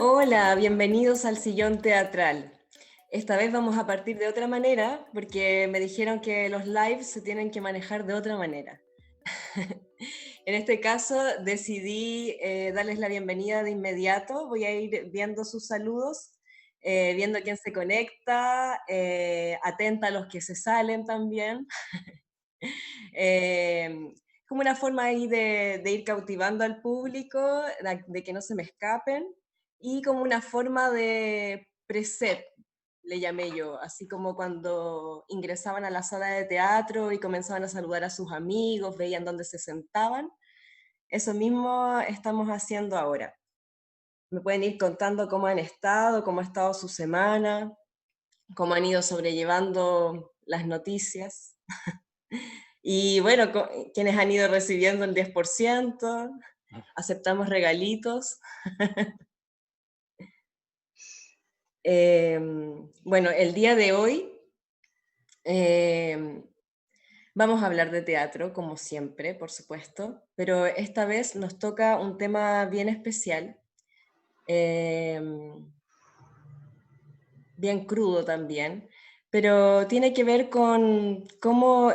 Hola, bienvenidos al Sillón Teatral. Esta vez vamos a partir de otra manera porque me dijeron que los lives se tienen que manejar de otra manera. En este caso decidí darles la bienvenida de inmediato. Voy a ir viendo sus saludos, viendo quién se conecta, atenta a los que se salen también. Eh, como una forma ahí de ir cautivando al público, de que no se me escapen, y como una forma de preset, le llamé yo, así como cuando ingresaban a la sala de teatro y comenzaban a saludar a sus amigos, veían dónde se sentaban. Eso mismo estamos haciendo ahora. Me pueden ir contando cómo han estado, cómo ha estado su semana, cómo han ido sobrellevando las noticias. Y bueno, quienes han ido recibiendo el 10%, aceptamos regalitos. Bueno, el día de hoy em, vamos a hablar de teatro, como siempre, por supuesto, pero esta vez nos toca un tema bien especial, em, bien crudo también, pero tiene que ver con cómo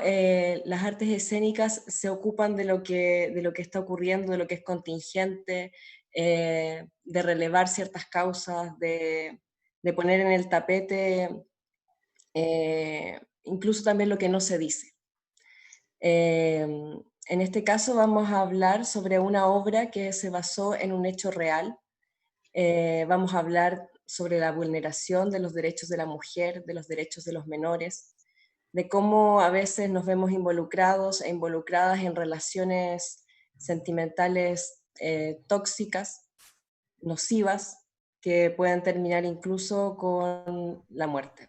las artes escénicas se ocupan de lo que está ocurriendo, de lo que es contingente, de relevar ciertas causas, de poner en el tapete incluso también lo que no se dice. En este caso vamos a hablar sobre una obra que se basó en un hecho real. Vamos a hablar sobre la vulneración de los derechos de la mujer, de los derechos de los menores, de cómo a veces nos vemos involucrados e involucradas en relaciones sentimentales tóxicas, nocivas, que pueden terminar incluso con la muerte.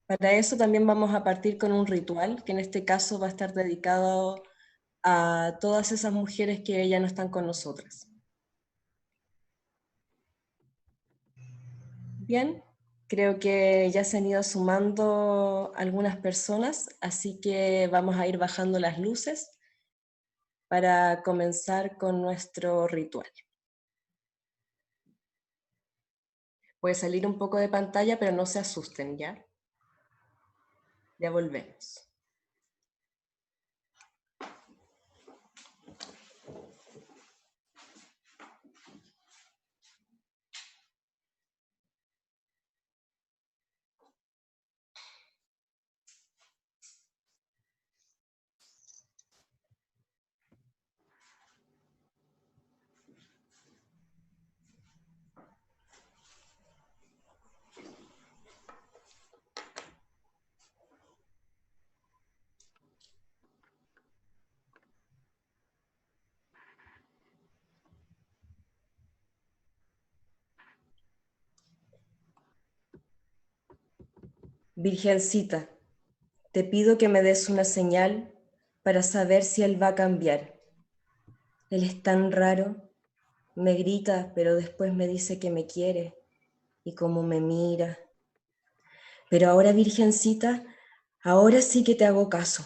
Para eso también vamos a partir con un ritual, que en este caso va a estar dedicado a todas esas mujeres que ya no están con nosotras. Bien, creo que ya se han ido sumando algunas personas, así que vamos a ir bajando las luces para comenzar con nuestro ritual. Puede salir un poco de pantalla, pero no se asusten, ¿ya? Ya volvemos. Virgencita, te pido que me des una señal para saber si él va a cambiar. Él es tan raro, me grita, pero después me dice que me quiere y cómo me mira. Pero ahora, Virgencita, ahora sí que te hago caso.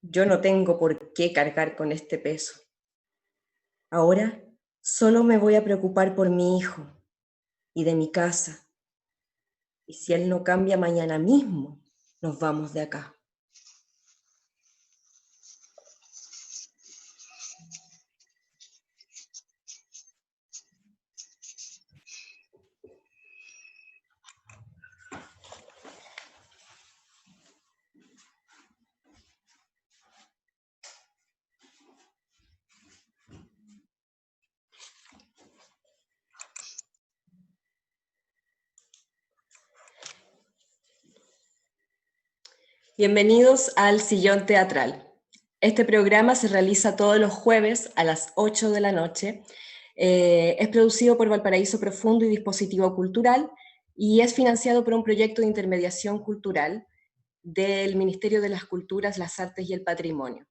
Yo no tengo por qué cargar con este peso. Ahora solo me voy a preocupar por mi hijo y de mi casa. Y si él no cambia mañana mismo, nos vamos de acá. Bienvenidos al Sillón Teatral. Este programa se realiza todos los jueves a las 8 de la noche. Es producido por Valparaíso Profundo y Dispositivo Cultural y es financiado por un proyecto de intermediación cultural del Ministerio de las Culturas, las Artes y el Patrimonio.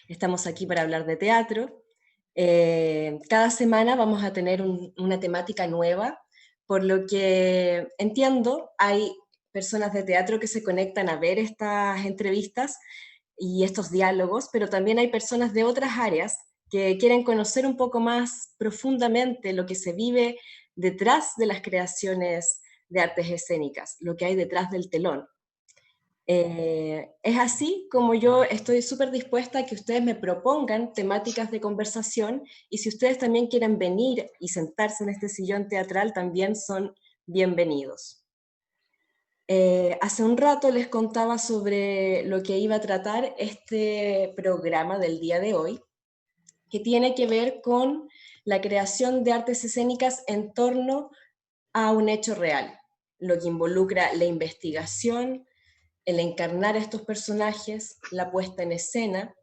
Estamos aquí para hablar de teatro. Cada semana vamos a tener una temática nueva, por lo que entiendo, hay personas de teatro que se conectan a ver estas entrevistas y estos diálogos, pero también hay personas de otras áreas que quieren conocer un poco más profundamente lo que se vive detrás de las creaciones de artes escénicas, lo que hay detrás del telón. Es así como yo estoy súper dispuesta a que ustedes me propongan temáticas de conversación, y si ustedes también quieren venir y sentarse en este sillón teatral, también son bienvenidos. Hace un rato les contaba sobre lo que iba a tratar este programa del día de hoy, que tiene que ver con la creación de artes escénicas en torno a un hecho real, lo que involucra la investigación, el encarnar estos personajes, la puesta en escena,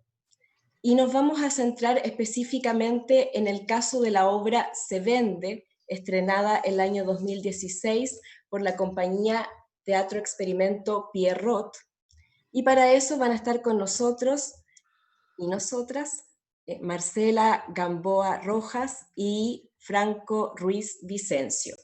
y nos vamos a centrar específicamente en el caso de la obra Se Vende, estrenada el año 2016 por la compañía Teatro Experimento Pierrot, y para eso van a estar con nosotros y nosotras Marcela Gamboa Rojas y Franco Ruiz Vicencio.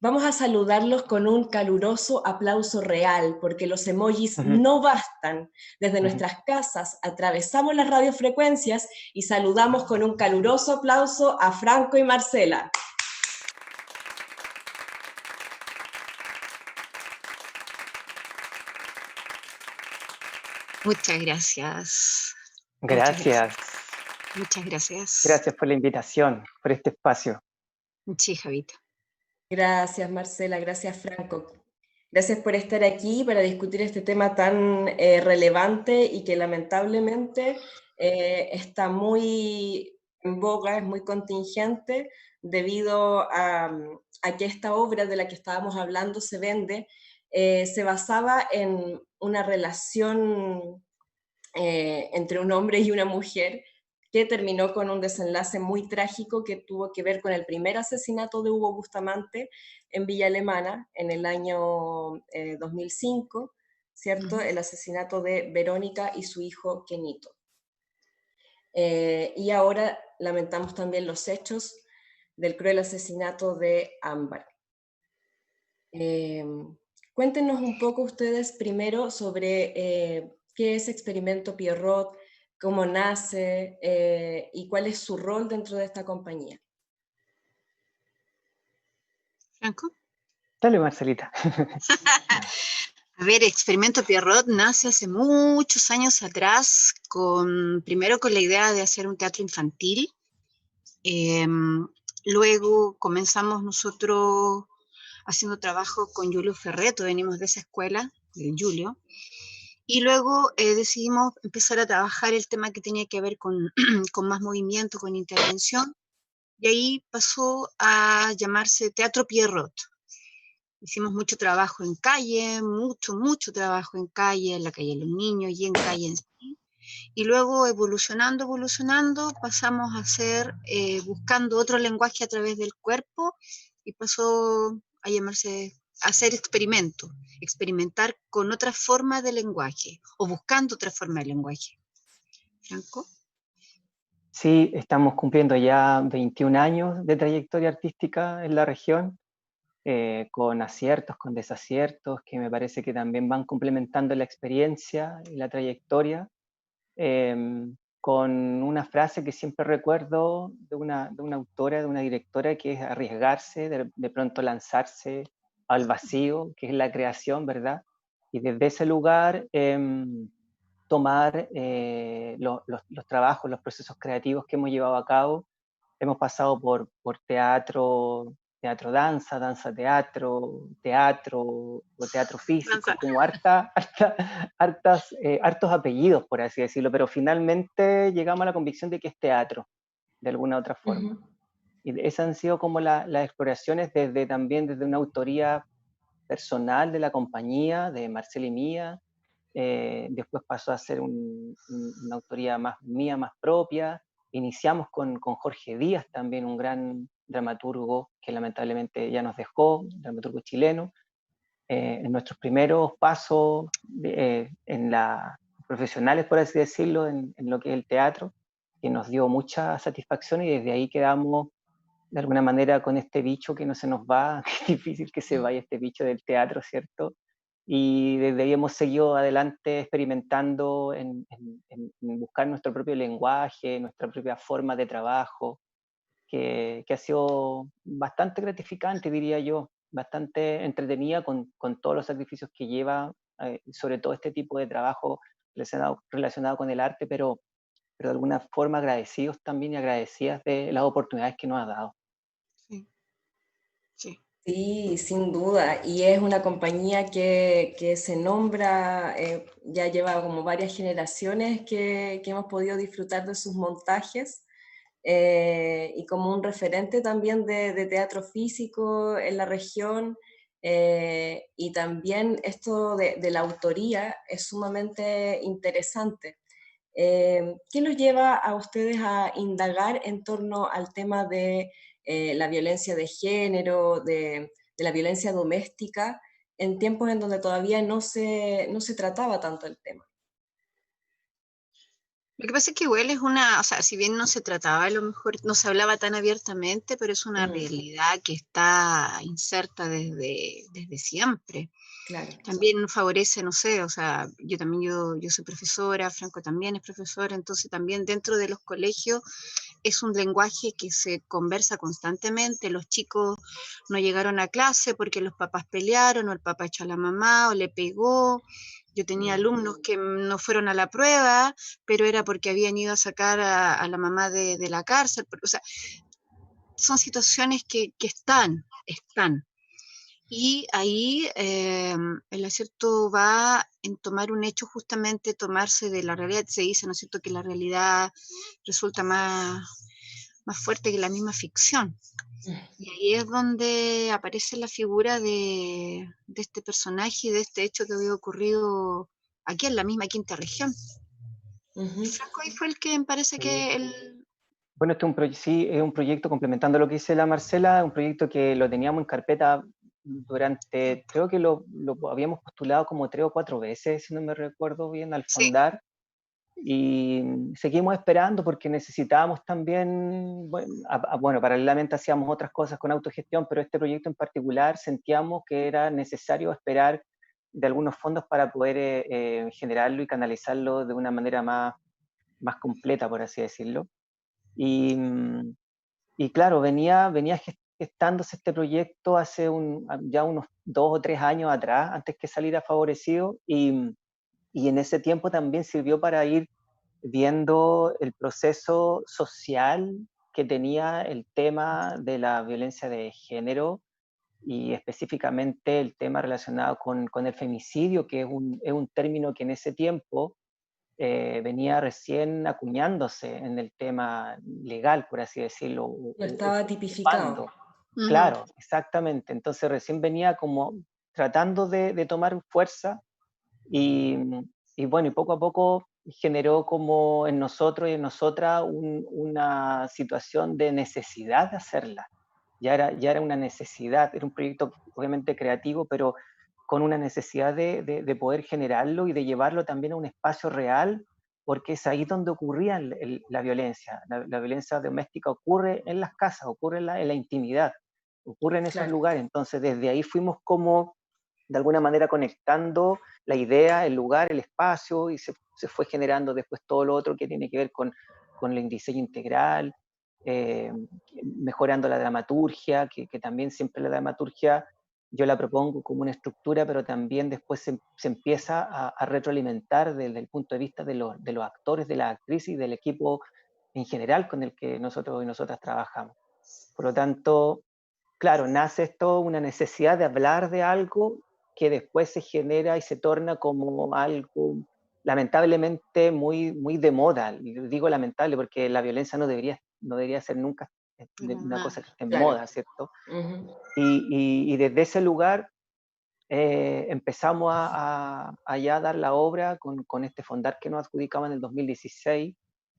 Vamos a saludarlos con un caluroso aplauso real, porque los emojis no bastan. Desde nuestras casas atravesamos las radiofrecuencias y saludamos con un caluroso aplauso a Franco y Marcela. Muchas gracias. Gracias. Muchas gracias. Gracias por la invitación, por este espacio. Sí, Javita. Gracias, Marcela. Gracias, Franco. Gracias por estar aquí para discutir este tema tan relevante y que lamentablemente está muy en boga, es muy contingente, debido a que esta obra de la que estábamos hablando, Se Vende, se basaba en una relación entre un hombre y una mujer, que terminó con un desenlace muy trágico que tuvo que ver con el primer asesinato de Hugo Bustamante en Villa Alemana en el año 2005, ¿cierto? El asesinato de Verónica y su hijo Kenito. Y ahora lamentamos también los hechos del cruel asesinato de Ámbar. Cuéntenos un poco ustedes primero sobre qué es Experimento Pierrot, cómo nace y cuál es su rol dentro de esta compañía. ¿Franco? Dale, Marcelita. A ver, Experimento Pierrot nace hace muchos años atrás, primero con la idea de hacer un teatro infantil. Luego comenzamos nosotros haciendo trabajo con Julio Ferreto, venimos de esa escuela, del Julio, y luego decidimos empezar a trabajar el tema que tenía que ver con, con más movimiento, con intervención, y ahí pasó a llamarse Teatro Pierrot. Hicimos mucho trabajo en calle, mucho trabajo en la calle de los niños y en calle en sí. Y luego evolucionando, pasamos a hacer, buscando otro lenguaje a través del cuerpo, y pasó a llamarse, a hacer experimento, experimentar con otra forma de lenguaje, o buscando otra forma de lenguaje. ¿Franco? Sí, estamos cumpliendo ya 21 años de trayectoria artística en la región, con aciertos, con desaciertos, que me parece que también van complementando la experiencia y la trayectoria, con una frase que siempre recuerdo de una autora, de una directora, que es arriesgarse, de pronto lanzarse al vacío, que es la creación, ¿verdad? Y desde ese lugar tomar los trabajos, los procesos creativos que hemos llevado a cabo. Hemos pasado por teatro, danza, teatro, o teatro físico, como hartos apellidos, por así decirlo, pero finalmente llegamos a la convicción de que es teatro, de alguna otra forma. Y esas han sido como las exploraciones también desde una autoría personal de la compañía, de Marcela y mía. Después pasó a ser una autoría más mía, más propia. Iniciamos con Jorge Díaz, también un gran dramaturgo que lamentablemente ya nos dejó, dramaturgo chileno. En nuestros primeros pasos profesionales, por así decirlo, en lo que es el teatro, que nos dio mucha satisfacción, y desde ahí quedamos de alguna manera con este bicho que no se nos va, que es difícil que se vaya este bicho del teatro, ¿cierto? y desde ahí hemos seguido adelante experimentando en buscar nuestro propio lenguaje, nuestra propia forma de trabajo, que ha sido bastante gratificante, diría yo, bastante entretenida con todos los sacrificios que lleva, sobre todo este tipo de trabajo relacionado con el arte, pero de alguna forma agradecidos también y agradecidas de las oportunidades que nos ha dado. Sí, sí. Sí, sin duda. Y es una compañía que se nombra, ya lleva como varias generaciones que hemos podido disfrutar de sus montajes, y como un referente también de teatro físico en la región. Y también esto de la autoría es sumamente interesante. ¿Qué los lleva a ustedes a indagar en torno al tema de la violencia de género, de la violencia doméstica, en tiempos en donde todavía no se trataba tanto el tema? Lo que pasa es que igual es una, o sea, si bien no se trataba, a lo mejor no se hablaba tan abiertamente, pero es una Mm, realidad que está inserta desde siempre. claro. También favorece, no sé, o sea, yo soy profesora, Franco también es profesor, entonces también dentro de los colegios es un lenguaje que se conversa constantemente. Los chicos no llegaron a clase porque los papás pelearon, o el papá echó a la mamá, o le pegó. Yo tenía Mm, alumnos que no fueron a la prueba, pero era porque habían ido a sacar a la mamá de la cárcel. O sea, son situaciones que están. Y ahí el acierto va en tomar un hecho, justamente tomarse de la realidad. Se dice, ¿no es cierto?, que la realidad resulta más fuerte que la misma ficción. Y ahí es donde aparece la figura de este personaje y de este hecho que había ocurrido aquí en la misma quinta región. Y ujú. Franco ahí fue el que me parece Sí. que el... Bueno, sí, es un proyecto, complementando lo que dice la Marcela, un proyecto que lo teníamos en carpeta durante, creo que lo habíamos postulado como 3 o 4 veces, si no me recuerdo bien, al Sí, Fondar, y seguimos esperando porque necesitábamos también, bueno, bueno, paralelamente hacíamos otras cosas con autogestión, pero este proyecto en particular sentíamos que era necesario esperar de algunos fondos para poder generarlo y canalizarlo de una manera más completa, por así decirlo. Y, y claro, venía gestándose este proyecto hace ya unos 2 o 3 años atrás, antes que saliera Favorecido, y en ese tiempo también sirvió para ir viendo el proceso social que tenía el tema de la violencia de género y específicamente el tema relacionado con el femicidio, que es un término que en ese tiempo venía recién acuñándose en el tema legal, por así decirlo, No estaba tipificado. ocupando. ujú, Claro, exactamente. Entonces recién venía como tratando de tomar fuerza y, y bueno, y poco a poco generó como en nosotros y en nosotras una situación de necesidad de hacerla. Ya era una necesidad, era un proyecto obviamente creativo, pero con una necesidad de poder generarlo y de llevarlo también a un espacio real, porque es ahí donde ocurría la violencia. La violencia doméstica ocurre en las casas, ocurre en la intimidad, ocurre en esos Claro. lugares. Entonces, desde ahí fuimos como, de alguna manera, conectando la idea, el lugar, el espacio, y se fue generando después todo lo otro que tiene que ver con el diseño integral, eh, mejorando la dramaturgia, que también siempre la dramaturgia yo la propongo como una estructura, pero también después se empieza a retroalimentar desde el punto de vista de los actores, de las actrices y del equipo en general con el que nosotros y nosotras trabajamos. Por lo tanto, claro, nace esto, una necesidad de hablar de algo que después se genera y se torna como algo lamentablemente muy de moda. Y digo lamentable porque la violencia no debería ser nunca para una nada. cosa que esté en Claro. moda, ¿cierto? Ujú. Y desde ese lugar empezamos a ya dar la obra con este fondar que nos adjudicamos en el 2016,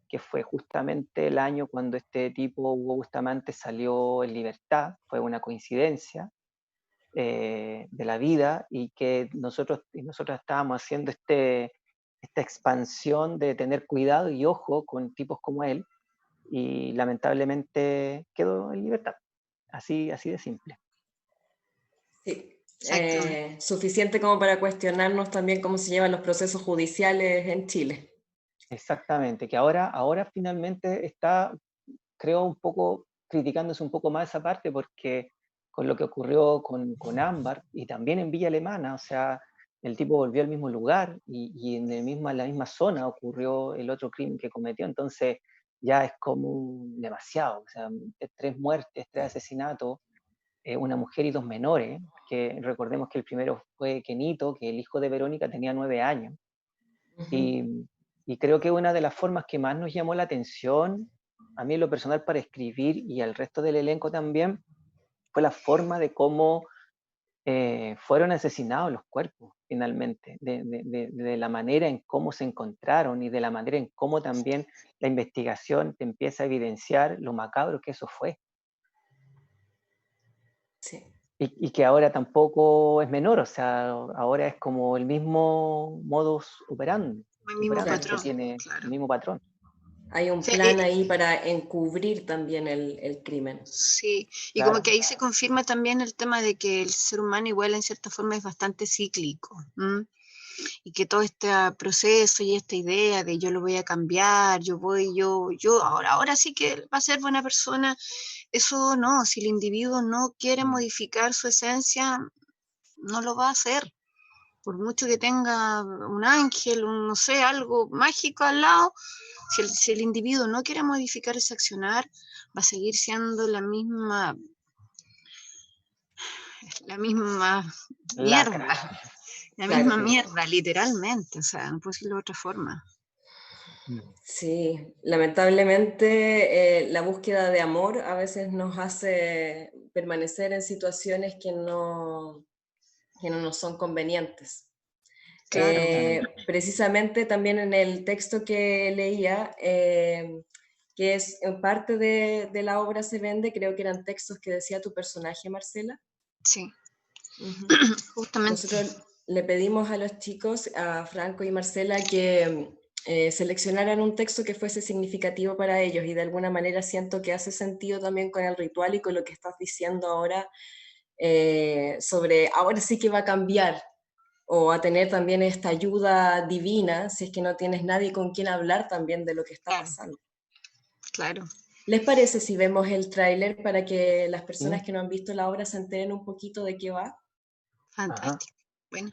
que fue justamente el año cuando este tipo, Hugo Bustamante, salió en libertad. Fue una coincidencia de la vida y que nosotros y nosotras estábamos haciendo esta expansión de tener cuidado y ojo con tipos como él, y lamentablemente quedó en libertad. Así de simple. Sí. Exactamente. suficiente como para cuestionarnos también cómo se llevan los procesos judiciales en Chile. Exactamente, que ahora finalmente está, creo, un poco criticándose un poco más esa parte, porque con lo que ocurrió con Ámbar y también en Villa Alemana, o sea, el tipo volvió al mismo lugar y en la misma zona ocurrió el otro crimen que cometió, entonces ya es como demasiado, o sea, 3 muertes, 3 asesinatos, una mujer y 2 menores, que recordemos que el primero fue Kenito, que el hijo de Verónica tenía 9 años, y, y creo que una de las formas que más nos llamó la atención, a mí en lo personal para escribir y al resto del elenco también, fue la forma de cómo fueron asesinados los cuerpos finalmente, de la manera en cómo se encontraron y de la manera en cómo también la investigación te empieza a evidenciar lo macabro que eso fue. Sí. Y que ahora tampoco es menor, o sea, ahora es como el mismo modus operandi, El mismo que patrón, tiene el claro. mismo patrón. Hay un Sí, plan ahí para encubrir también el crimen. sí, y como Claro. que ahí se confirma también el tema de que el ser humano igual en cierta forma es bastante cíclico. Y que todo este proceso y esta idea de yo lo voy a cambiar, yo, ahora sí que va a ser buena persona, eso no, si el individuo no quiere modificar su esencia, no lo va a hacer. Por mucho que tenga un ángel, no sé, algo mágico al lado, si el individuo no quiere modificar ese accionar, va a seguir siendo la misma mierda, Lacra. la Claro. misma Sí. mierda, literalmente, o sea, no puedo decirlo de otra forma. Sí, lamentablemente la búsqueda de amor a veces nos hace permanecer en situaciones que no nos son convenientes. Claro. Precisamente también en el texto que leía, que es en parte de la obra Se Vende, creo que eran textos que decía tu personaje, Marcela. Sí, Ujú. justamente. Nosotros le pedimos a los chicos, a Franco y Marcela, que seleccionaran un texto que fuese significativo para ellos y de alguna manera siento que hace sentido también con el ritual y con lo que estás diciendo ahora sobre ahora sí que va a cambiar o a tener también esta ayuda divina si es que no tienes nadie con quien hablar también de lo que está Claro, pasando. claro. ¿Les parece si vemos el tráiler para que las personas ¿Mm? que no han visto la obra se enteren un poquito de qué va? Ajá. Fantástico. Bueno,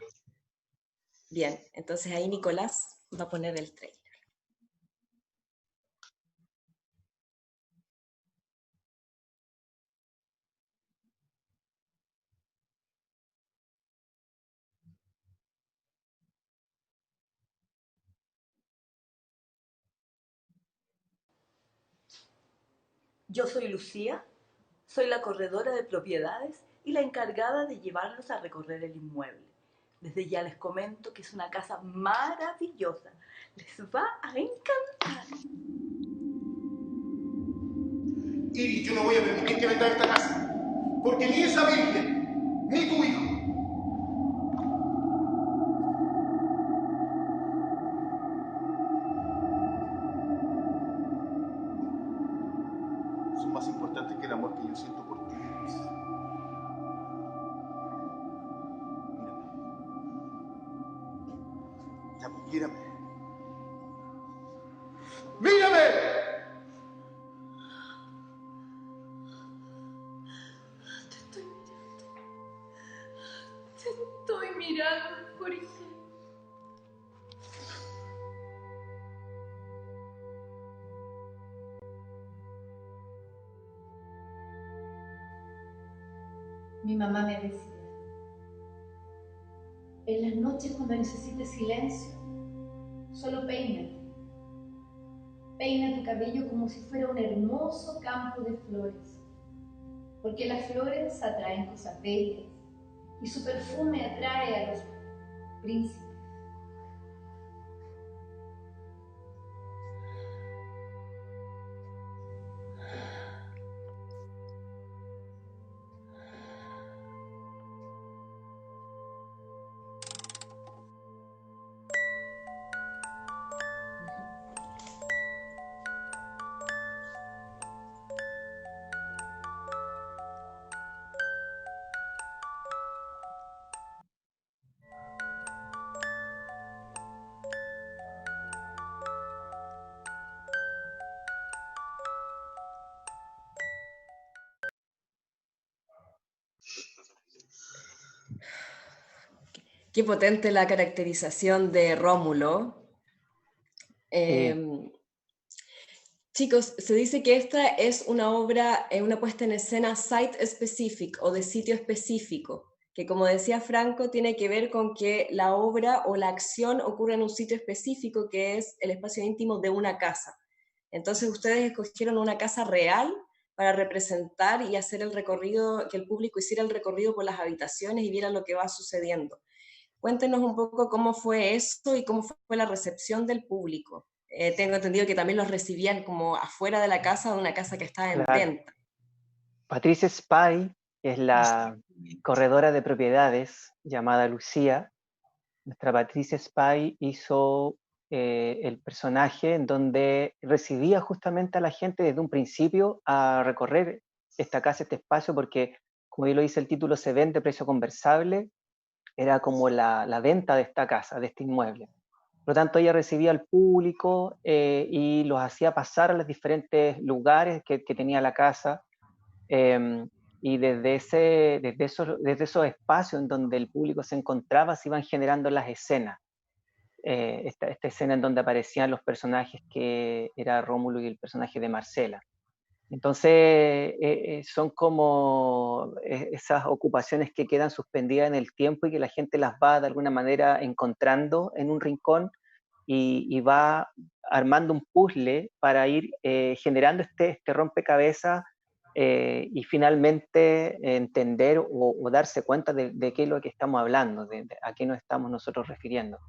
Bien, entonces ahí Nicolás va a poner el tráiler. Yo soy Lucía, soy la corredora de propiedades y la encargada de llevarlos a recorrer el inmueble. Desde ya les comento que es una casa maravillosa. Les va a encantar. Iris, yo no voy a permitir que vendas esta casa. Porque ni esa Virgen, ni tu hijo, son más importantes que el amor que yo siento por ti, Iris. Mírame. Ya, pues, mírame. ¡Mírame! Te estoy mirando, Jorge. Mi mamá me decía, en las noches cuando necesites silencio, solo peínate. Peina tu cabello como si fuera un hermoso campo de flores, porque las flores atraen cosas bellas y su perfume atrae a los príncipes. Qué potente la caracterización de Rómulo. Chicos, se dice que esta es una obra, una puesta en escena site specific o de sitio específico, que como decía Franco, tiene que ver con que la obra o la acción ocurre en un sitio específico que es el espacio íntimo de una casa. Entonces ustedes escogieron una casa real para representar y hacer el recorrido, que el público hiciera el recorrido por las habitaciones y viera lo que va sucediendo. Cuéntenos un poco cómo fue eso y cómo fue la recepción del público. Tengo entendido que también los recibían como afuera de la casa, de una casa que estaba en Claro. venta. Patricia Spy es la corredora de propiedades llamada Lucía. Nuestra Patricia Spy hizo el personaje en donde recibía justamente a la gente desde un principio a recorrer esta casa, este espacio, porque, como bien lo dice el título, se vende precio conversable, era como la venta de esta casa, de este inmueble. Por lo tanto, ella recibía al público y los hacía pasar a los diferentes lugares que tenía la casa. Y desde esos espacios en donde el público se encontraba, se iban generando las escenas. Esta escena en donde aparecían los personajes que era Rómulo y el personaje de Marcela. Entonces, son como esas ocupaciones que quedan suspendidas en el tiempo y que la gente las va de alguna manera encontrando en un rincón y va armando un puzzle para ir generando este rompecabezas y finalmente entender o darse cuenta de qué es lo que estamos hablando, de a qué nos estamos nosotros refiriendo.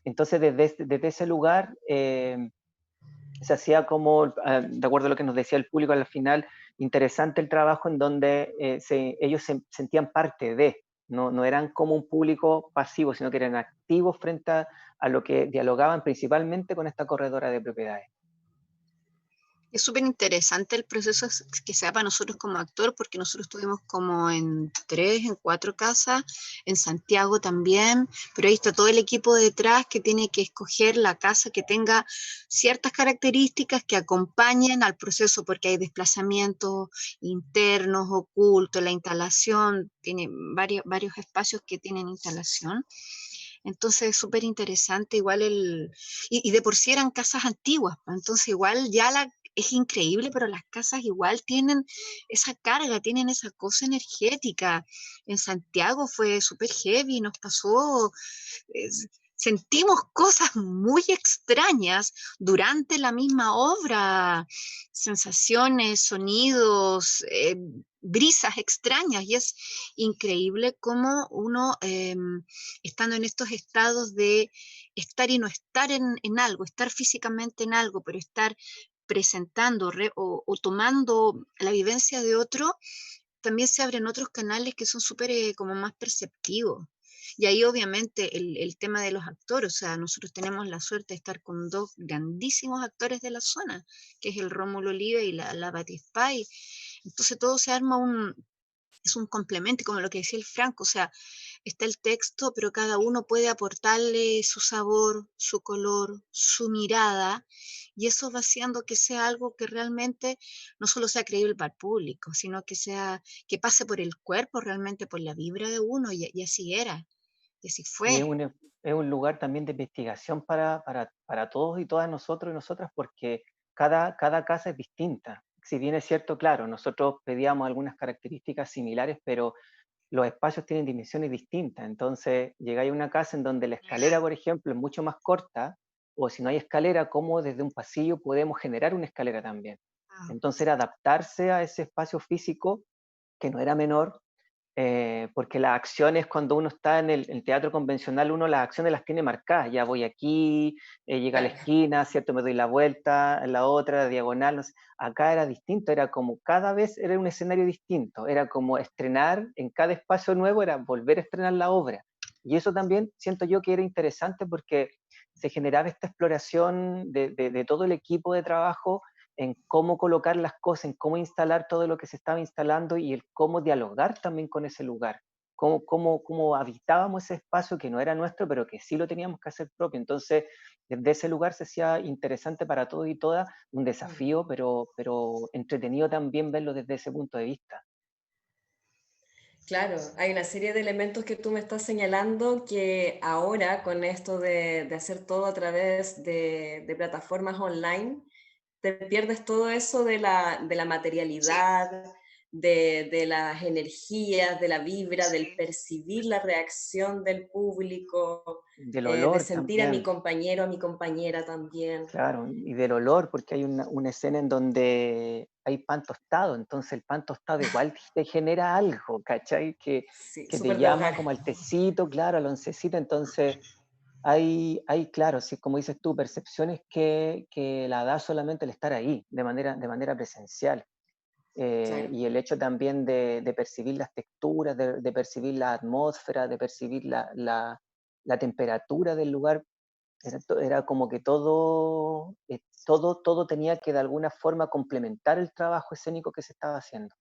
Entonces, desde ese lugar se hacía como, de acuerdo a lo que nos decía el público al final, interesante el trabajo en donde ellos se sentían parte de, no eran como un público pasivo, sino que eran activos frente a lo que dialogaban principalmente con esta corredora de propiedades. Es súper interesante el proceso que sea para nosotros como actor, porque nosotros estuvimos como en 4 casas, en Santiago también, pero ahí está todo el equipo detrás que tiene que escoger la casa que tenga ciertas características que acompañen al proceso, porque hay desplazamientos internos, ocultos, la instalación, tiene varios espacios que tienen instalación. Entonces es súper interesante, igual y de por sí eran casas antiguas, entonces igual ya es increíble, pero las casas igual tienen esa carga, tienen esa cosa energética. En Santiago fue súper heavy, nos pasó, sentimos cosas muy extrañas durante la misma obra, sensaciones, sonidos, brisas extrañas, y es increíble cómo uno, estando en estos estados de estar y no estar en algo, estar físicamente en algo, pero estar presentando o tomando la vivencia de otro, también se abren otros canales que son súper como más perceptivos. Y ahí obviamente el tema de los actores, o sea, nosotros tenemos la suerte de estar con 2 grandísimos actores de la zona, que es el Rómulo Oliva y la Pati Spy. Entonces todo se arma es un complemento, como lo que decía el Franco, o sea, está el texto, pero cada uno puede aportarle su sabor, su color, su mirada, y eso va haciendo que sea algo que realmente no solo sea creíble para el público, sino que pase por el cuerpo, realmente por la vibra de uno, y así era, y así Y fue. es un lugar también de investigación para todos y todas nosotros y nosotras, porque cada casa es distinta. Si bien es cierto, claro, nosotros pedíamos algunas características similares, pero los espacios tienen dimensiones distintas. Entonces, llegáis a una casa en donde la escalera, por ejemplo, es mucho más corta, o si no hay escalera, ¿cómo desde un pasillo podemos generar una escalera también? Ah, Entonces, era adaptarse a ese espacio físico, que no era menor, porque las acciones, cuando uno está en el teatro convencional, uno las acciones las tiene marcadas. Ya voy aquí, llega a la esquina, ¿cierto? Me doy la vuelta, en la otra, diagonal. No sé. Acá era distinto, era como cada vez era un escenario distinto. Era como estrenar en cada espacio nuevo, era volver a estrenar la obra. Y eso también siento yo que era interesante porque se generaba esta exploración de todo el equipo de trabajo en cómo colocar las cosas, en cómo instalar todo lo que se estaba instalando y el cómo dialogar también con ese lugar, cómo habitábamos ese espacio que no era nuestro, pero que sí lo teníamos que hacer propio. Entonces, desde ese lugar se hacía interesante para todos y todas, un desafío, pero entretenido también verlo desde ese punto de vista. Claro, hay una serie de elementos que tú me estás señalando que ahora con esto de hacer todo a través de plataformas online, te pierdes todo eso de la Sí, materialidad, de las energías, de la vibra, del sí, percibir la reacción del público, Del de olor sentir a mi también. compañero, a mi compañera también. Claro, y del olor, porque hay una escena en donde hay pan tostado, entonces el pan tostado igual te genera algo, ¿cachai? Sí, Que te súper de llama hogar. como al tecito, claro, al oncecito, entonces claro, sí, como dices tú, percepciones que la da solamente el estar ahí, de manera presencial. Claro. Y el hecho también de percibir las texturas, de percibir la atmósfera, de percibir la temperatura del lugar, era como que todo tenía que de alguna forma complementar el trabajo escénico que se estaba haciendo.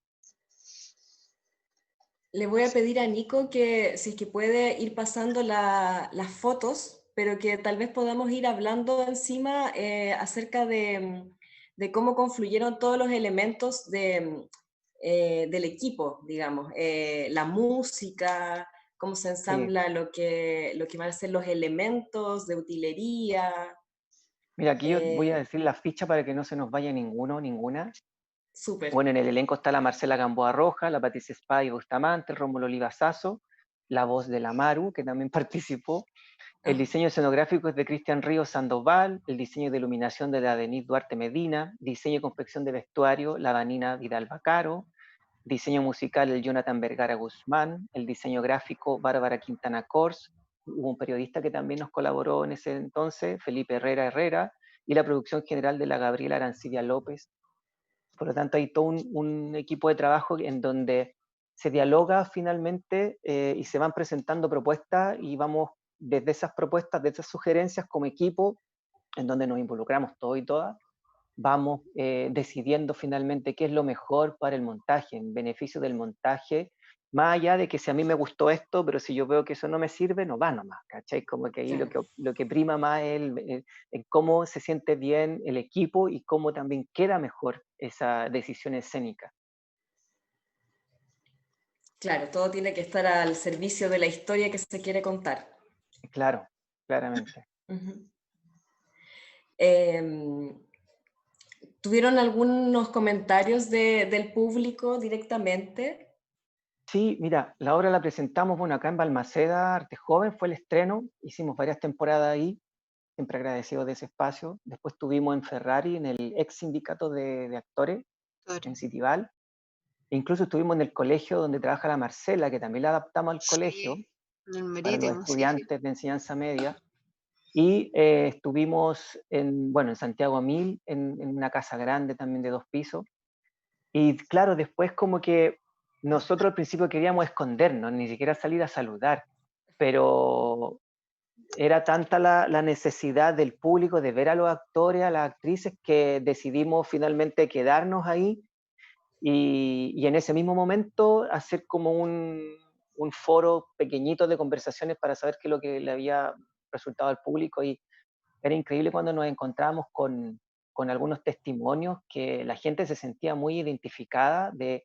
Le voy a pedir a Nico que si es que puede ir pasando las fotos, pero que tal vez podamos ir hablando encima acerca de cómo confluyeron todos los elementos del equipo, digamos, la música, cómo se Sí, ensambla lo que van a ser los elementos de utilería. mira, aquí yo voy a eh, decir la ficha para que no se nos vaya ninguno, ninguna. Súper. Bueno, en el elenco está la Marcela Gamboa Roja, la Patricia Espada y Bustamante, el Rómulo Oliva Sazo, la voz de la Maru, que también participó. El Ah, diseño escenográfico es de Cristian Ríos Sandoval, el diseño de iluminación de la Denise Duarte Medina, diseño y confección de vestuario, la Vanina Vidal Bacaro, diseño musical el Jonathan Vergara Guzmán, el diseño gráfico Bárbara Quintana Cors, hubo un periodista que también nos colaboró en ese entonces, Felipe Herrera Herrera, y la producción general de la Gabriela Arancibia López. Por lo tanto, hay todo un equipo de trabajo en donde se dialoga finalmente y se van presentando propuestas y vamos desde esas propuestas, desde esas sugerencias como equipo, en donde nos involucramos todos y todas, vamos decidiendo finalmente qué es lo mejor para el montaje, en beneficio del montaje, más allá de que si a mí me gustó esto, pero si yo veo que eso no me sirve, no va nomás, ¿cachai? Como que ahí claro. lo que prima más es el cómo se siente bien el equipo y cómo también queda mejor esa decisión escénica. Claro, todo tiene que estar al servicio de la historia que se quiere contar. Claro, claramente. Ujú. Em, ¿Tuvieron algunos comentarios del público directamente? Sí, mira, la obra la presentamos, bueno, acá en Balmaceda, Arte Joven, fue el estreno, hicimos varias temporadas ahí, siempre agradecidos de ese espacio. Después estuvimos en Ferrari, en el ex sindicato de actores, claro. en Citival. E incluso estuvimos en el colegio donde trabaja la Marcela, que también la adaptamos al colegio Sí, en el para los Marítimo, sí, sí. estudiantes de enseñanza media. Y estuvimos bueno, en Santiago 1000, en una casa grande también de 2 pisos. Y claro, después como que nosotros al principio queríamos escondernos, ni siquiera salir a saludar, pero era tanta la necesidad del público de ver a los actores, a las actrices, que decidimos finalmente quedarnos ahí y en ese mismo momento hacer como un foro pequeñito de conversaciones para saber qué es lo que le había resultado al público. Y era increíble cuando nos encontramos con algunos testimonios que la gente se sentía muy identificada del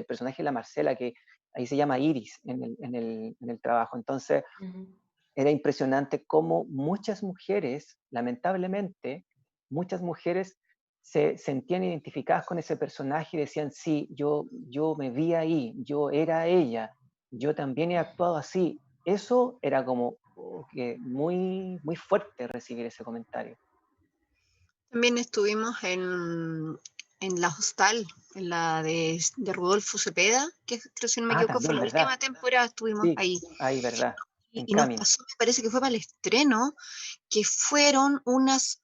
personaje de la Marcela, que ahí se llama Iris en el trabajo. Entonces, Ujú. era impresionante cómo muchas mujeres, lamentablemente, muchas mujeres se sentían identificadas con ese personaje y decían, sí, yo me vi ahí, yo era ella, yo también he actuado así. Eso era como que muy, muy fuerte recibir ese comentario. También estuvimos en la Hostal, en la de Rodolfo Cepeda, que creo, si no me Ah, equivoco, fue también, la ¿verdad? última temporada, estuvimos Sí, ahí. ahí, ¿verdad? En Y nos Camin. pasó, me parece que fue para el estreno, que fueron unas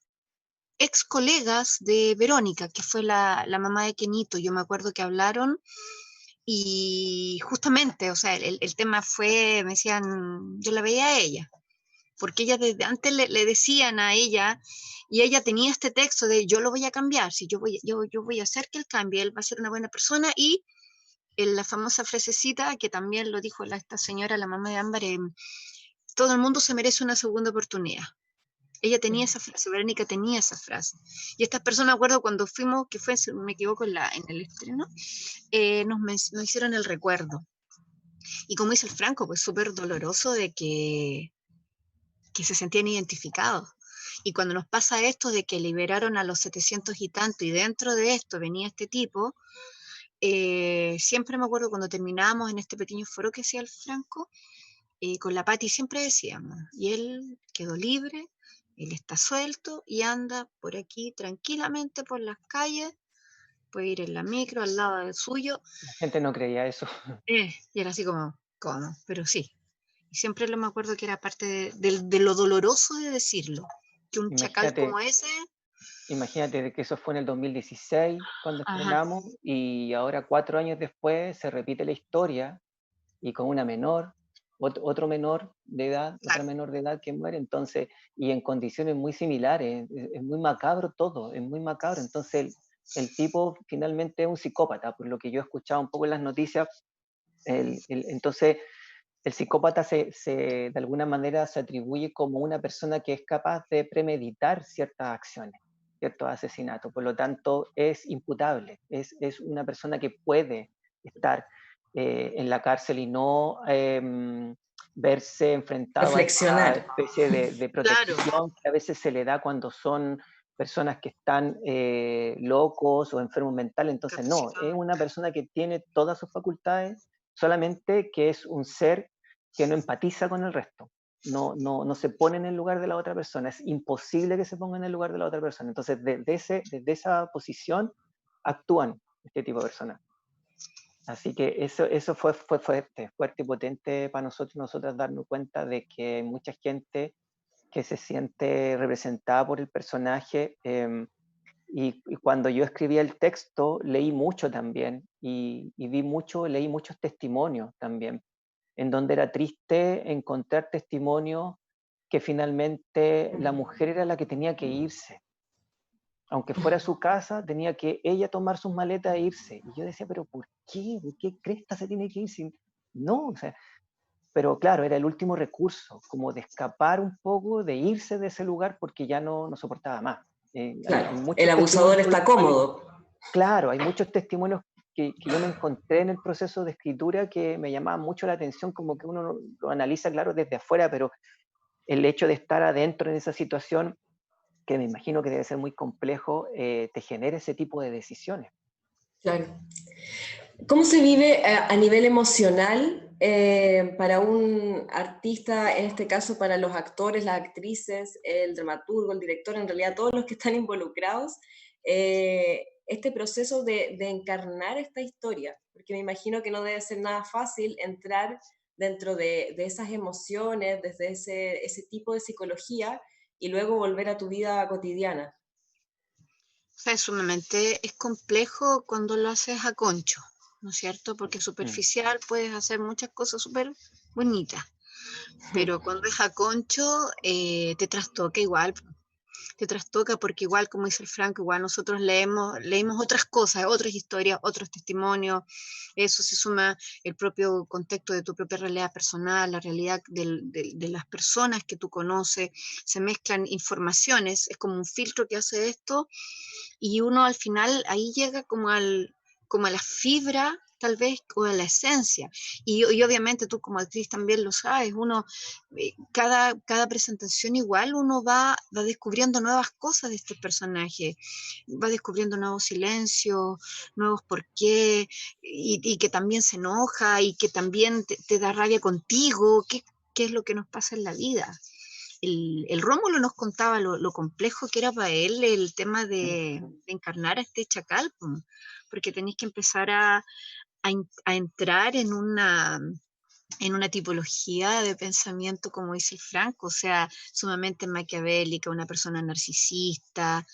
ex colegas de Verónica, que fue la mamá de Kenito. Yo me acuerdo que hablaron y justamente, o sea, el tema fue, me decían, yo la veía a ella, porque ella desde antes le decían a ella, y ella tenía este texto de yo lo voy a cambiar, si yo voy a hacer que él cambie, él va a ser una buena persona, y en la famosa frasecita que también lo dijo esta señora, la mamá de Ámbar, todo el mundo se merece una segunda oportunidad. Ella tenía esa frase, Verónica tenía esa frase. Y estas personas, me acuerdo cuando fuimos, que fue, si no me equivoco, en el estreno, nos hicieron el recuerdo. Y como dice el Franco, pues súper doloroso de que se sentían identificados. Y cuando nos pasa esto de que liberaron a los 700 y tanto, y dentro de esto venía este tipo, siempre me acuerdo cuando terminábamos en este pequeño foro que hacía el Franco, con la Pati siempre decíamos, y él quedó libre, él está suelto y anda por aquí tranquilamente por las calles, puede ir en la micro al lado del suyo, La gente no creía eso. y era así como, ¿cómo? Pero sí. Y siempre me acuerdo que era parte de lo doloroso de decirlo, que un chacal Imagínate, como ese, imagínate de que eso fue en el 2016 cuando ajá, estrenamos y ahora 4 años después se repite la historia y con una menor, otro menor de edad, otra claro, menor de edad que muere, entonces, y en condiciones muy similares, es muy macabro todo, es muy macabro, entonces el tipo finalmente es un psicópata, por lo que yo he escuchado un poco en las noticias, entonces el psicópata de alguna manera se atribuye como una persona que es capaz de premeditar ciertas acciones, ciertos asesinatos. Por lo tanto, es imputable, es una persona que puede estar en la cárcel y no verse enfrentado a esta Reflexionar. especie de claro, protección que a veces se le da cuando son personas que están locos o enfermos mentales. Entonces, no, es capacitado, una persona que tiene todas sus facultades, solamente que es un ser que no empatiza con el resto, no se pone en el lugar de la otra persona, es imposible que se ponga en el lugar de la otra persona. Entonces, desde esa posición actúan este tipo de personas. Así que eso fue fuerte, fuerte y potente para nosotros darnos cuenta de que hay mucha gente que se siente representada por el personaje. Y cuando yo escribía el texto, leí mucho también y leí muchos testimonios también, en donde era triste encontrar testimonios que finalmente la mujer era la que tenía que irse. Aunque fuera su casa, tenía que ella tomar sus maletas e irse. Y yo decía, pero ¿por qué? ¿Por qué cresta se tiene que ir? No, o sea, pero claro, era el último recurso, como de escapar un poco, de irse de ese lugar porque ya no soportaba más. Hay Claro, el muchos testimonios abusador por los está cuales, cómodo. claro, hay muchos testimonios que yo me encontré en el proceso de escritura que me llamaban mucho la atención, como que uno lo analiza, claro, desde afuera, pero el hecho de estar adentro en esa situación, que me imagino que debe ser muy complejo, te genera ese tipo de decisiones. Claro. ¿Cómo se vive a nivel emocional para un artista, en este caso para los actores, las actrices, el dramaturgo, el director, en realidad todos los que están involucrados, este proceso de encarnar esta historia? Porque me imagino que no debe ser nada fácil entrar dentro de esas emociones, desde ese tipo de psicología, y luego volver a tu vida cotidiana. o sea, sumamente es complejo cuando lo haces a concho, ¿no es cierto? Porque Mm. superficial puedes hacer muchas cosas súper bonitas, pero cuando es a concho te trastoca igual, te trastoca porque igual, como dice el Franco, igual nosotros leemos otras cosas, otras historias, otros testimonios, eso se suma el propio contexto de tu propia realidad personal, la realidad de las personas que tú conoces, se mezclan informaciones, es como un filtro que hace esto, y uno al final ahí llega como a la fibra tal vez, o a la esencia. Y obviamente tú como actriz también lo sabes, uno, cada presentación igual uno va descubriendo nuevas cosas de este personaje, va descubriendo nuevos silencios, nuevos por qué, y que también se enoja, y que también te da rabia contigo, qué es lo que nos pasa en la vida. El Rómulo nos contaba lo complejo que era para él el tema de encarnar a este chacal, porque tenéis que empezar a entrar en una tipología de pensamiento, como dice el Franco, o sea, sumamente maquiavélica, una persona narcisista.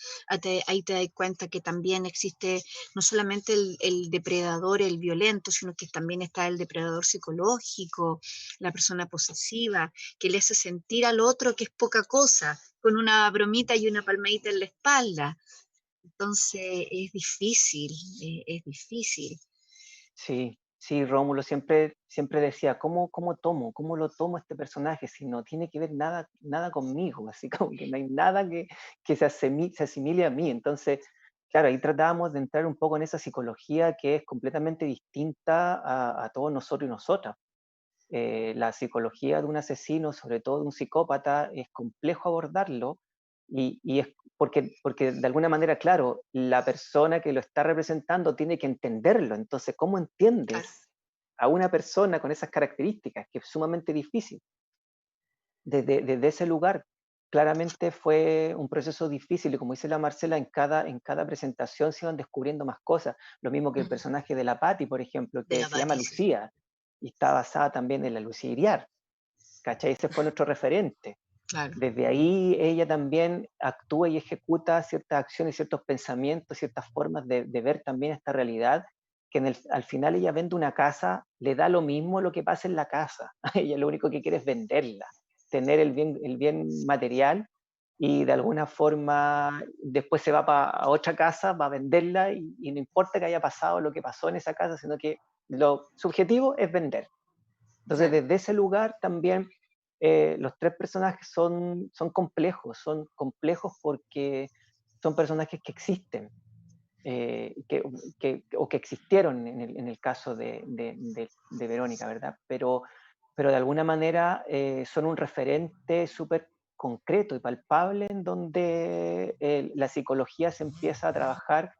Ahí te das cuenta que también existe no solamente el depredador, el violento, sino que también está el depredador psicológico, la persona posesiva, que le hace sentir al otro que es poca cosa, con una bromita y una palmadita en la espalda. Entonces es difícil, es difícil. Sí, Sí, Rómulo siempre decía, ¿cómo lo tomo este personaje si no tiene que ver nada conmigo? Así como que no hay nada que se asimile a mí. Entonces, claro, ahí tratábamos de entrar un poco en esa psicología que es completamente distinta a todos nosotros y nosotras. La psicología de un asesino, sobre todo de un psicópata, es complejo abordarlo y es porque de alguna manera, claro, la persona que lo está representando tiene que entenderlo. Entonces, ¿cómo Claro. entiendes a una persona con esas características? Que es sumamente difícil. Desde ese lugar, claramente fue un proceso difícil y como dice la Marcela, en cada presentación se iban descubriendo más cosas. Lo mismo que el personaje de la Patti, por ejemplo, De que la se llama Patti, sí. Lucía y está basada también en la Lucía Iriar, ¿cachai? Ese fue nuestro referente. Claro. Desde ahí ella también actúa y ejecuta ciertas acciones, ciertos pensamientos, ciertas formas de ver también esta realidad, que al final ella vende una casa, le da lo mismo lo que pasa en la casa. Ella lo único que quiere es venderla, tener el bien material y de alguna forma después se va a otra casa, va a venderla y no importa que haya pasado lo que pasó en esa casa, sino que su objetivo es vender. Entonces, Claro. desde ese lugar también los tres personajes son complejos porque son personajes que existen, o que existieron en el caso de Verónica, ¿verdad? Pero de alguna manera son un referente súper concreto y palpable en donde la psicología se empieza a trabajar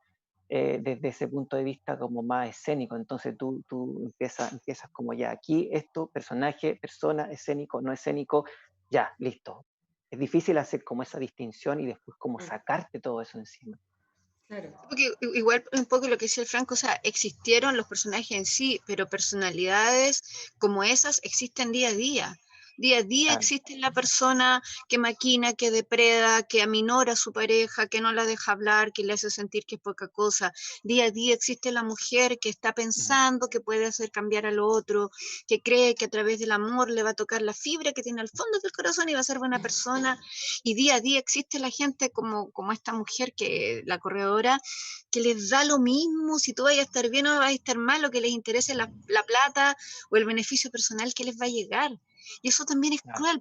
desde ese punto de vista como más escénico. Entonces tú empiezas como ya, aquí esto, personaje, persona, escénico, no escénico, ya, listo. Es difícil hacer como esa distinción y después como sacarte todo eso encima. Claro. Porque igual un poco lo que decía el Franco, o sea, existieron los personajes en sí, pero personalidades como esas existen día a día. Día a día Claro. existe la persona que maquina, que depreda, que aminora a su pareja, que no la deja hablar, que le hace sentir que es poca cosa. Día a día existe la mujer que está pensando que puede hacer cambiar al otro, que cree que a través del amor le va a tocar la fibra que tiene al fondo del corazón y va a ser buena persona. Y día a día existe la gente como esta mujer, que la corredora, que les da lo mismo si tú vas a estar bien o vas a estar mal, o que les interese la plata o el beneficio personal que les va a llegar. Y eso también es Claro. cruel,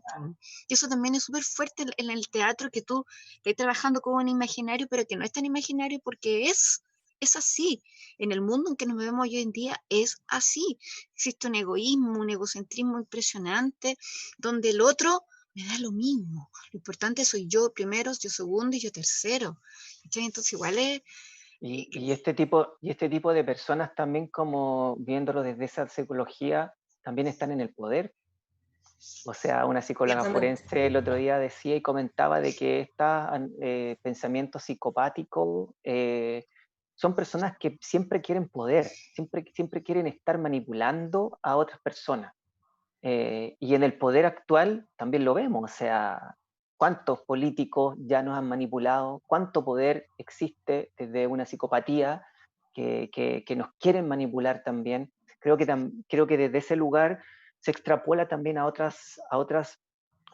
y eso también es súper fuerte en el teatro, que tú estás trabajando como un imaginario, pero que no es tan imaginario porque es así. En el mundo en que nos vemos hoy en día es así. Existe un egoísmo, un egocentrismo impresionante, donde el otro me da lo mismo. Lo importante soy yo primero, yo segundo y yo tercero. Entonces igual es... Y este tipo de personas también, como viéndolo desde esa psicología, también están en el poder. O sea, una psicóloga Ciertamente. forense el otro día decía y comentaba de que estos pensamientos psicopáticos son personas que siempre quieren poder, siempre quieren estar manipulando a otras personas. Y en el poder actual también lo vemos, o sea, cuántos políticos ya nos han manipulado, cuánto poder existe desde una psicopatía que nos quieren manipular también. Creo que desde ese lugar se extrapola también a otras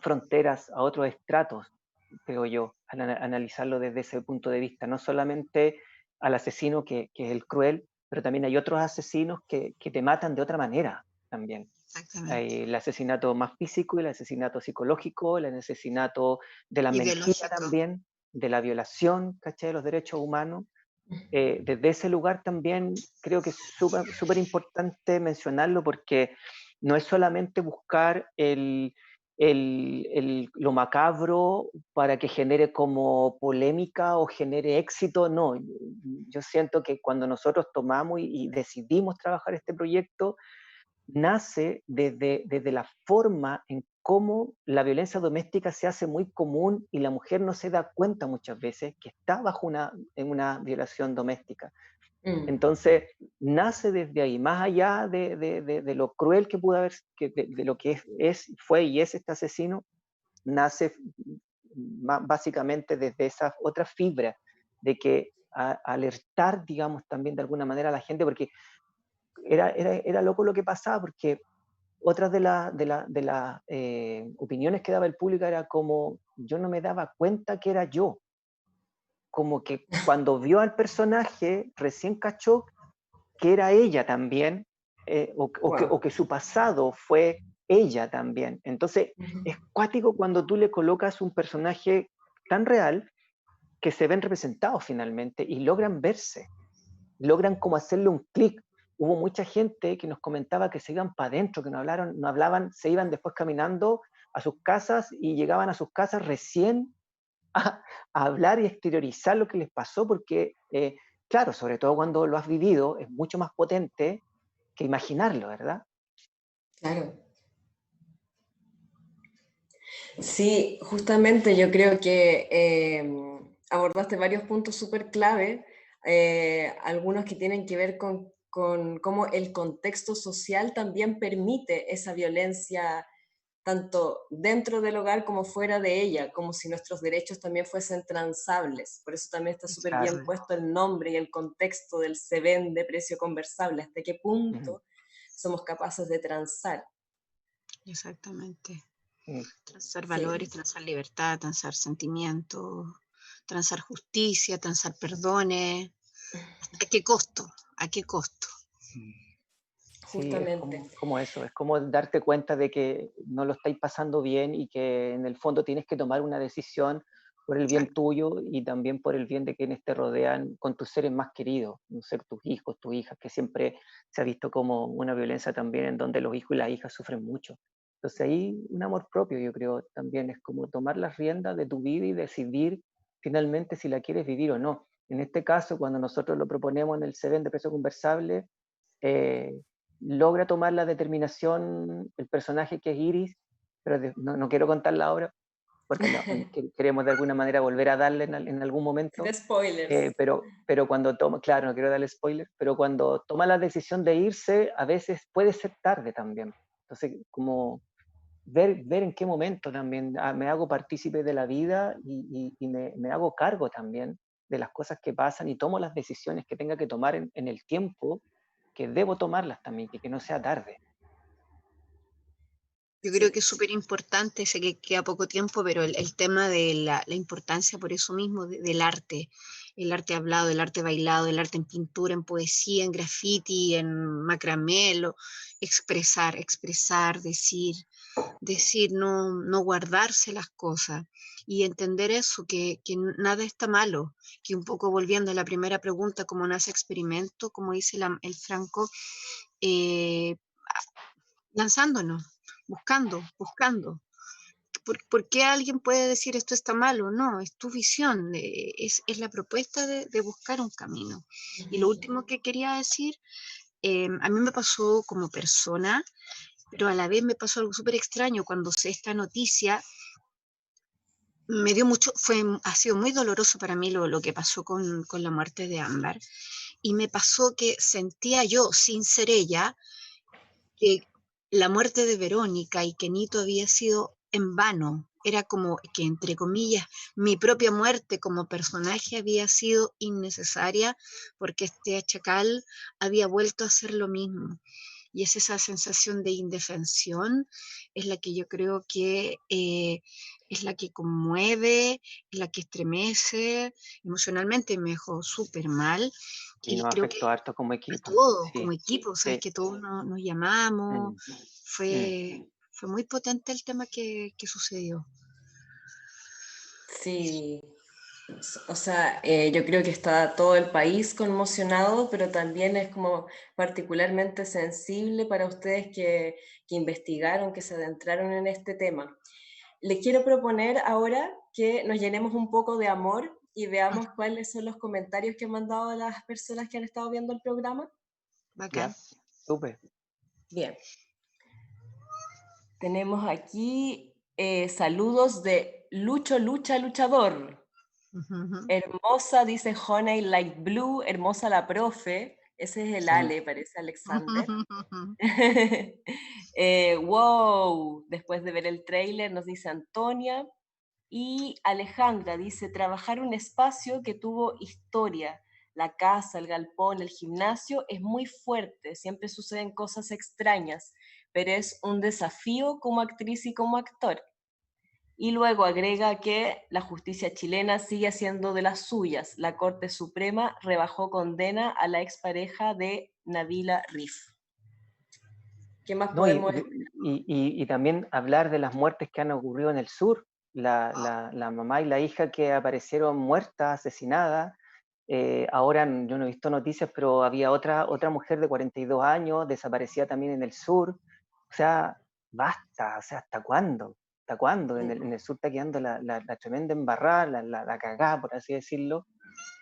fronteras, a otros estratos, creo yo, al analizarlo desde ese punto de vista, no solamente al asesino que es el cruel, pero también hay otros asesinos que te matan de otra manera también. Exactamente. Hay el asesinato más físico, el asesinato psicológico, el asesinato de la mentira Ideológico. también, de la violación, ¿cachai? De los derechos humanos. Desde ese lugar también creo que es súper importante mencionarlo porque no es solamente buscar lo macabro para que genere como polémica o genere éxito, no. Yo siento que cuando nosotros tomamos y decidimos trabajar este proyecto, nace desde la forma en cómo la violencia doméstica se hace muy común y la mujer no se da cuenta muchas veces que está en una violación doméstica. Entonces, nace desde ahí, más allá de lo cruel que pudo haber, de lo que fue y es este asesino, nace básicamente desde esa otra fibra de que alertar, digamos, también de alguna manera a la gente, porque era loco lo que pasaba, porque otras de las opiniones que daba el público era como, yo no me daba cuenta que era yo, como que cuando vio al personaje recién cachó que era ella también, o que su pasado fue ella también. Entonces, es cuático cuando tú le colocas un personaje tan real que se ven representados finalmente y logran verse, logran como hacerle un clic. Hubo mucha gente que nos comentaba que se iban para adentro, que no hablaban, se iban después caminando a sus casas y llegaban a sus casas recién a hablar y exteriorizar lo que les pasó, porque, claro, sobre todo cuando lo has vivido, es mucho más potente que imaginarlo, ¿verdad? Claro. Sí, justamente yo creo que abordaste varios puntos súper clave, algunos que tienen que ver con cómo el contexto social también permite esa violencia tanto dentro del hogar como fuera de ella, como si nuestros derechos también fuesen transables. Por eso también está súper bien Claro. puesto el nombre y el contexto del se vende precio conversable, hasta qué punto somos capaces de transar. Exactamente. Sí. Transar Sí. valores, transar libertad, transar sentimientos, transar justicia, transar perdones. ¿A qué costo? ¿A qué costo? Sí, es Justamente. como eso, es como darte cuenta de que no lo estáis pasando bien y que en el fondo tienes que tomar una decisión por el bien tuyo y también por el bien de quienes te rodean con tus seres más queridos, no ser tus hijos, tus hijas, que siempre se ha visto como una violencia también en donde los hijos y las hijas sufren mucho. Entonces ahí un amor propio, yo creo, también es como tomar las riendas de tu vida y decidir finalmente si la quieres vivir o no. En este caso, cuando nosotros lo proponemos en el CEDEN de Precio Conversable, eh, logra tomar la determinación el personaje que es Iris, pero no quiero contarla ahora, porque queremos de alguna manera volver a darle en algún momento, Sin spoilers. pero cuando toma, claro, no quiero darle spoiler, pero cuando toma la decisión de irse, a veces puede ser tarde también. Entonces, como ver en qué momento también me hago partícipe de la vida y me hago cargo también de las cosas que pasan y tomo las decisiones que tenga que tomar en el tiempo que debo tomarlas también, que no sea tarde. Yo creo Sí. que es súper importante, sé que queda poco tiempo, pero el tema de la importancia por eso mismo del arte, el arte hablado, el arte bailado, el arte en pintura, en poesía, en graffiti, en macramé, expresar, decir, no guardarse las cosas y entender eso, que nada está malo, que un poco volviendo a la primera pregunta, cómo nace experimento, como dice el Franco, lanzándonos, buscando. ¿Por qué alguien puede decir esto está malo? No, es tu visión, es la propuesta de buscar un camino. Y lo último que quería decir, a mí me pasó como persona, pero a la vez me pasó algo súper extraño cuando sé esta noticia. Me dio mucho, ha sido muy doloroso para mí lo que pasó con la muerte de Ámbar. Y me pasó que sentía yo, sin ser ella, que la muerte de Verónica y que Nito había sido en vano. Era como que, entre comillas, mi propia muerte como personaje había sido innecesaria porque este chacal había vuelto a hacer lo mismo. Y es esa sensación de indefensión, es la que yo creo que es la que conmueve, es la que estremece, emocionalmente me dejó súper mal. Y Y nos creo que afectó harto como a equipo. todos, como Sí, equipo, sabes sí. que todos nos llamamos, Mm, mm. fue muy potente el tema que sucedió. Sí, o sea, yo creo que está todo el país conmocionado, pero también es como particularmente sensible para ustedes que investigaron, que se adentraron en este tema. Les quiero proponer ahora que nos llenemos un poco de amor y veamos cuáles son los comentarios que han mandado las personas que han estado viendo el programa. Bacán. Ya, súper. Bien, tenemos aquí saludos de Lucho Lucha Luchador. Hermosa, dice Honey Light Blue, hermosa la profe. Ese es el Sí. Ale, parece Alexander. Wow, después de ver el tráiler, nos dice Antonia. Y Alejandra dice, trabajar un espacio que tuvo historia. La casa, el galpón, el gimnasio es muy fuerte, siempre suceden cosas extrañas, pero es un desafío como actriz y como actor. Y luego agrega que la justicia chilena sigue haciendo de las suyas. La Corte Suprema rebajó condena a la expareja de Nabila Rif. ¿Qué más No, podemos...? y también hablar de las muertes que han ocurrido en el sur, la mamá y la hija que aparecieron muertas, asesinadas. Ahora yo no he visto noticias, pero había otra mujer de 42 años, desaparecida también en el sur. O sea, basta, o sea, ¿hasta cuándo? ¿Hasta cuándo? En el sur está quedando la tremenda embarrada, la cagada, por así decirlo.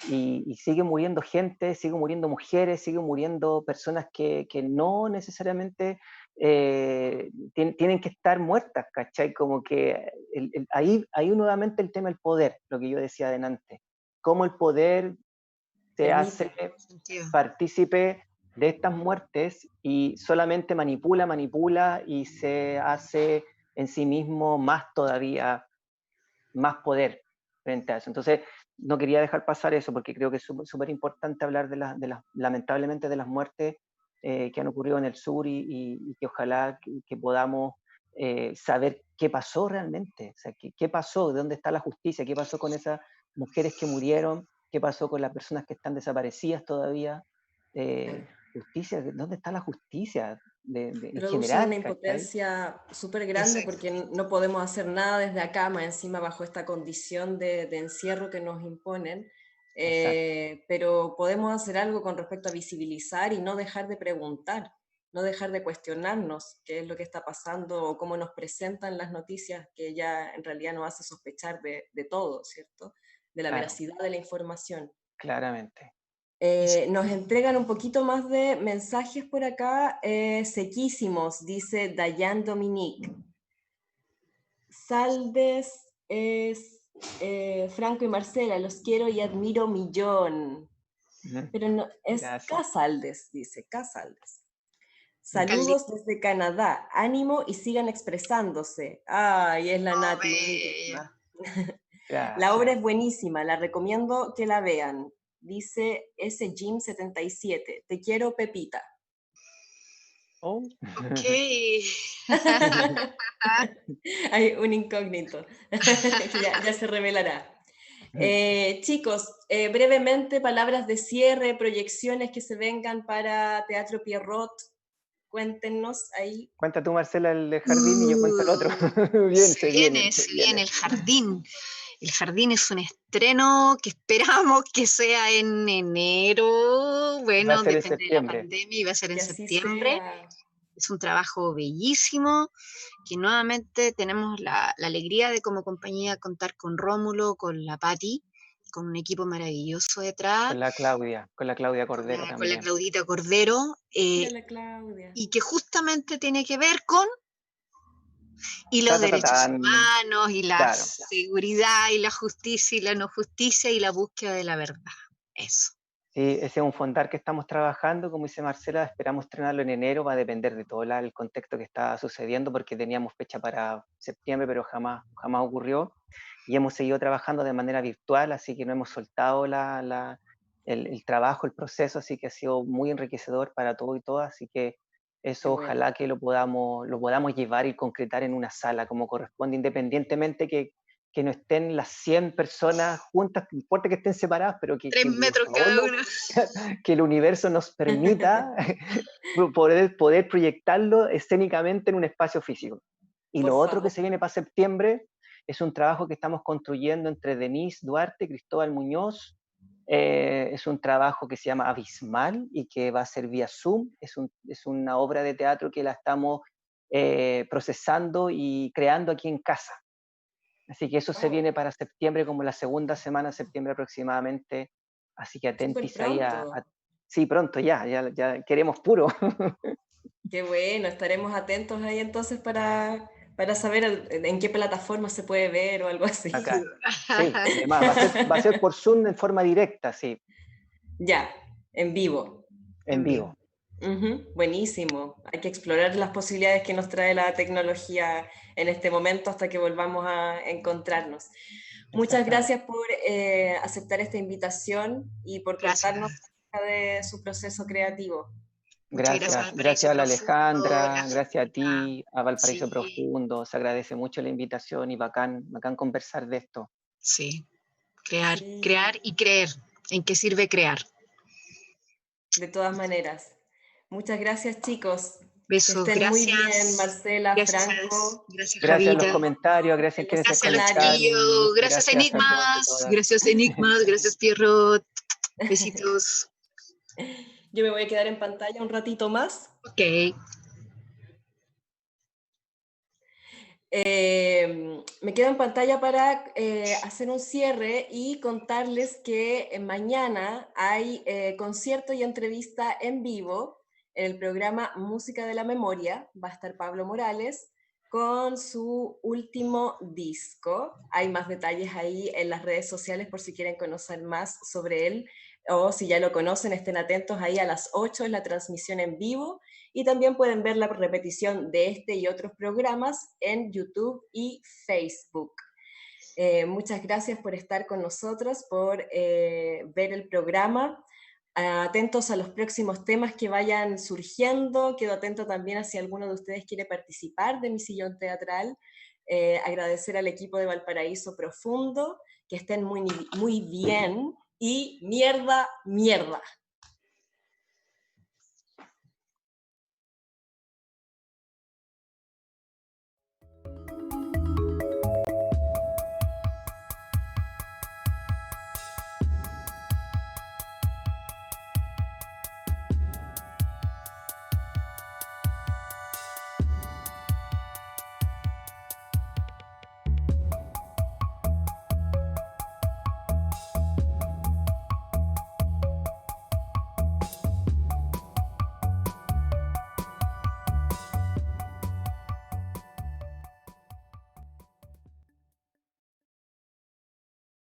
Y sigue muriendo gente, sigue muriendo mujeres, sigue muriendo personas que no necesariamente tienen que estar muertas, ¿cachai? Como que ahí nuevamente el tema del poder, lo que yo decía adelante. Cómo el poder se hace Permite. partícipe de estas muertes y solamente manipula y se hace en sí mismo más todavía, más poder frente a eso. Entonces, no quería dejar pasar eso porque creo que es súper importante hablar lamentablemente de las muertes que han ocurrido en el sur y que ojalá que podamos saber qué pasó realmente, o sea, qué pasó, de dónde está la justicia, qué pasó con esas mujeres que murieron, qué pasó con las personas que están desaparecidas todavía, justicia, ¿dónde está la justicia en Producen una general, ¿cachai? impotencia súper grande Exacto. porque no podemos hacer nada desde acá, más encima bajo esta condición de encierro que nos imponen, pero podemos hacer algo con respecto a visibilizar y no dejar de preguntar, no dejar de cuestionarnos qué es lo que está pasando o cómo nos presentan las noticias, que ya en realidad nos hace sospechar de todo, ¿cierto? De la Claro, veracidad de la información. claramente. Nos entregan un poquito más de mensajes por acá, sequísimos, dice Dayan Dominique. Saldes es Franco y Marcela, los quiero y admiro millón. Pero no, es Gracias. Casaldes, dice Casaldes. Caldi. Saludos desde Canadá, ánimo y sigan expresándose. Ay, es la Oh, Nati. bella. La obra Gracias. es buenísima, la recomiendo que la vean. Dice ese Jim 77. Te quiero, Pepita. Oh. Ok. Hay un incógnito que ya se revelará. Chicos, brevemente, palabras de cierre, proyecciones que se vengan para Teatro Pierrot. Cuéntenos ahí. Cuenta tú, Marcela, el de jardín y yo cuento el otro. Bien, Se se viene, viene, se se viene viene. el jardín. El jardín es un estreno que esperamos que sea en enero. Va a Bueno, ser en depende de la septiembre. pandemia y va a ser en Que así septiembre. sea. Es un trabajo bellísimo, que nuevamente tenemos la alegría de como compañía contar con Rómulo, con la Patti, con un equipo maravilloso detrás, Con la Claudia Cordero con la también. Claudita Cordero, Mira la Claudia. y que justamente tiene que ver con y Ta, los ta, ta, derechos tan. humanos, y la Claro. seguridad, y la justicia, y la no justicia, y la búsqueda de la verdad. Eso. Sí, ese es un fondar que estamos trabajando, como dice Marcela, esperamos estrenarlo en enero, va a depender de todo el contexto que está sucediendo, porque teníamos fecha para septiembre, pero jamás ocurrió, y hemos seguido trabajando de manera virtual, así que no hemos soltado el trabajo, el proceso, así que ha sido muy enriquecedor para todo y todas, así que Qué eso bueno. ojalá que lo podamos llevar y concretar en una sala como corresponde, independientemente que no estén las 100 personas juntas, no importa que estén separadas, pero 3 por metros favor cada uno. que el universo nos permita poder proyectarlo escénicamente en un espacio físico. Y Por lo otro que favor. se viene para septiembre es un trabajo que estamos construyendo entre Denise Duarte, Cristóbal Muñoz. Es un trabajo que se llama Abismal y que va a ser vía Zoom. Es una obra de teatro que la estamos procesando y creando aquí en casa. Así que eso se Oh, viene para septiembre, como la segunda semana de septiembre aproximadamente. Así que súper atentis ahí pronto. Sí, pronto, ya queremos puro. Qué bueno, estaremos atentos ahí entonces para saber en qué plataforma se puede ver o algo así. Acá. Sí, además, va a ser por Zoom en forma directa, sí, Ya, en vivo. en En vivo. vivo. Buenísimo. Hay que explorar las posibilidades que nos trae la tecnología en este momento hasta que volvamos a encontrarnos. Muchas Exactamente. gracias por aceptar esta invitación y por Gracias. contarnos acerca de su proceso creativo. Muchas gracias, Gracias, Valparaíso gracias a la Profundo. Alejandra, Gracias, gracias a Marta. ti, a Valparaíso Sí, Profundo, se agradece mucho la invitación y bacán conversar de esto. sí. Crear, Sí, crear y creer. ¿En qué sirve crear? de todas maneras. Muchas gracias, chicos. Besos, Que estén muy gracias. bien, Marcela, Gracias, Franco. gracias, Gracias a los Javita. comentarios, gracias a quienes se Gracias a los conectaron. chiquillos, gracias a todos y Enigmas, todas. gracias Enigmas, gracias Pierrot. Besitos. Yo me voy a quedar en pantalla un ratito más. Ok. Me quedo en pantalla para hacer un cierre y contarles que mañana hay concierto y entrevista en vivo en el programa Música de la Memoria. Va a estar Pablo Morales con su último disco. Hay más detalles ahí en las redes sociales por si quieren conocer más sobre él, o si ya lo conocen, estén atentos ahí a las 8 en la transmisión en vivo. Y también pueden ver la repetición de este y otros programas en YouTube y Facebook. Muchas gracias por estar con nosotros, por ver el programa. Atentos a los próximos temas que vayan surgiendo. Quedo atento también a si alguno de ustedes quiere participar de mi sillón teatral. Agradecer al equipo de Valparaíso Profundo, que estén muy, muy bien. Y mierda, mierda.